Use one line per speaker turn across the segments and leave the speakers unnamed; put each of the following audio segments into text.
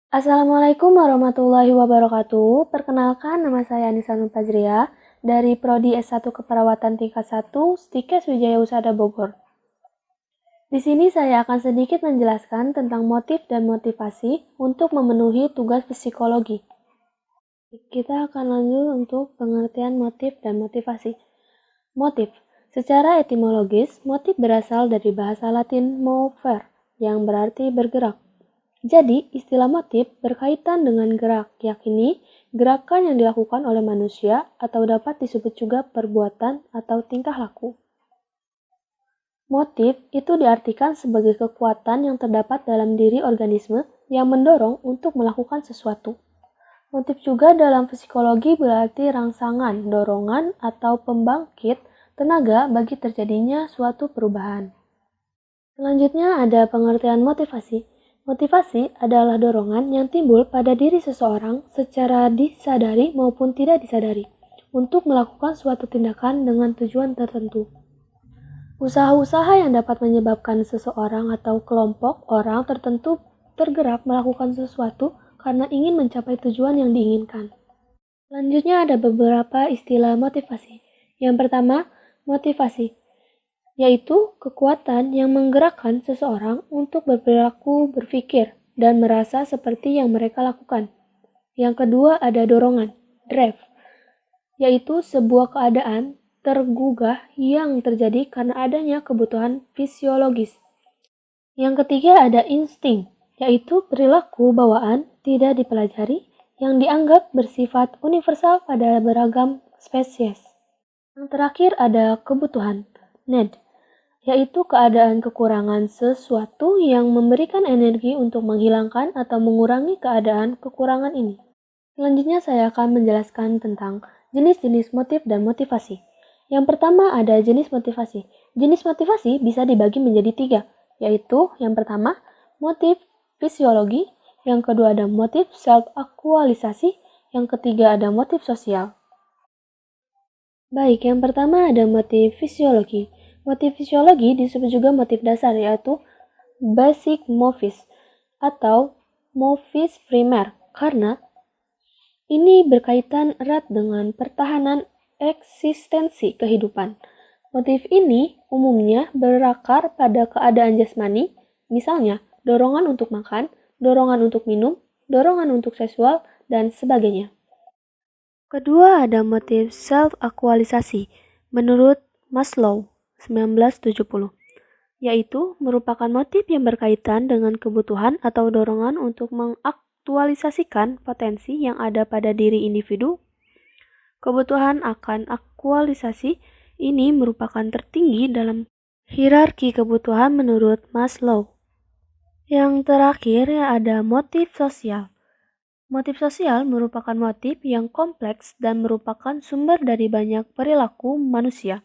Assalamualaikum warahmatullahi wabarakatuh. Perkenalkan, nama saya Anissa Nur Fazria dari Prodi S1 Keperawatan tingkat 1 Stikes Wijaya Husada Bogor. Di sini saya akan sedikit menjelaskan tentang motif dan motivasi untuk memenuhi tugas psikologi. Kita akan lanjut untuk pengertian motif dan motivasi. Motif. Secara etimologis, motif berasal dari bahasa Latin mover, yang berarti bergerak. Jadi, istilah motif berkaitan dengan gerak, yakni gerakan yang dilakukan oleh manusia atau dapat disebut juga perbuatan atau tingkah laku. Motif itu diartikan sebagai kekuatan yang terdapat dalam diri organisme yang mendorong untuk melakukan sesuatu. Motif juga dalam psikologi berarti rangsangan, dorongan, atau pembangkit tenaga bagi terjadinya suatu perubahan. Selanjutnya ada pengertian motivasi. Motivasi adalah dorongan yang timbul pada diri seseorang secara disadari maupun tidak disadari untuk melakukan suatu tindakan dengan tujuan tertentu. Usaha-usaha yang dapat menyebabkan seseorang atau kelompok orang tertentu tergerak melakukan sesuatu karena ingin mencapai tujuan yang diinginkan. Selanjutnya ada beberapa istilah motivasi. Yang pertama, motivasi, yaitu kekuatan yang menggerakkan seseorang untuk berperilaku, berpikir, dan merasa seperti yang mereka lakukan. Yang kedua ada dorongan, drive, yaitu sebuah keadaan tergugah yang terjadi karena adanya kebutuhan fisiologis. Yang ketiga ada insting, yaitu perilaku bawaan tidak dipelajari yang dianggap bersifat universal pada beragam spesies. Yang terakhir ada kebutuhan, need, yaitu keadaan kekurangan sesuatu yang memberikan energi untuk menghilangkan atau mengurangi keadaan kekurangan ini. Selanjutnya saya akan menjelaskan tentang jenis-jenis motif dan motivasi. Yang pertama ada jenis motivasi. Jenis motivasi bisa dibagi menjadi 3, yaitu yang pertama motif fisiologi, yang kedua ada motif self-aktualisasi, yang ketiga ada motif sosial. Baik, yang pertama ada motif fisiologi. Motif fisiologi disebut juga motif dasar, yaitu basic motifs atau motifs primer, karena ini berkaitan erat dengan pertahanan eksistensi kehidupan. Motif ini umumnya berakar pada keadaan jasmani, misalnya dorongan untuk makan, dorongan untuk minum, dorongan untuk seksual, dan sebagainya. Kedua ada motif self-aktualisasi menurut Maslow 1970, yaitu merupakan motif yang berkaitan dengan kebutuhan atau dorongan untuk mengaktualisasikan potensi yang ada pada diri individu. Kebutuhan akan aktualisasi ini merupakan tertinggi dalam hierarki kebutuhan menurut Maslow. Yang terakhir ada motif sosial. Motif sosial merupakan motif yang kompleks dan merupakan sumber dari banyak perilaku manusia.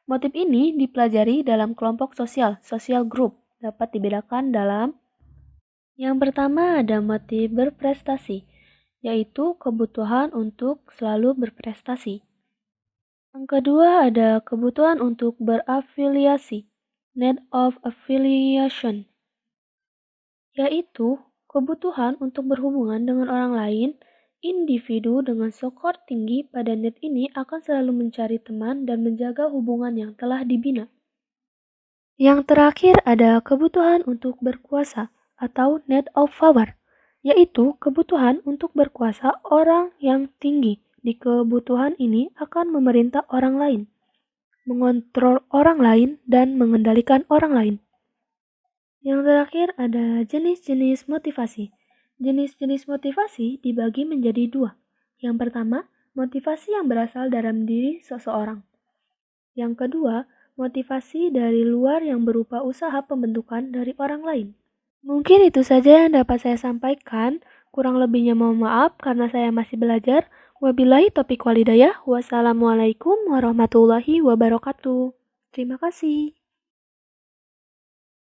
Motif ini dipelajari dalam kelompok sosial, social group, dapat dibedakan dalam yang pertama ada motif berprestasi, yaitu kebutuhan untuk selalu berprestasi. Yang kedua ada kebutuhan untuk berafiliasi, need of affiliation, yaitu kebutuhan untuk berhubungan dengan orang lain. Individu dengan skor tinggi pada need ini akan selalu mencari teman dan menjaga hubungan yang telah dibina. Yang terakhir ada kebutuhan untuk berkuasa atau need of power, yaitu kebutuhan untuk berkuasa orang yang tinggi. Di kebutuhan ini akan memerintah orang lain, mengontrol orang lain, dan mengendalikan orang lain. Yang terakhir ada jenis-jenis motivasi. Jenis-jenis motivasi dibagi menjadi 2. Yang pertama, motivasi yang berasal dalam diri seseorang. Yang kedua, motivasi dari luar yang berupa usaha pembentukan dari orang lain. Mungkin itu saja yang dapat saya sampaikan. Kurang lebihnya mohon maaf karena saya masih belajar. Wabillahi taufiq walhidayah. Wassalamualaikum warahmatullahi wabarakatuh. Terima kasih.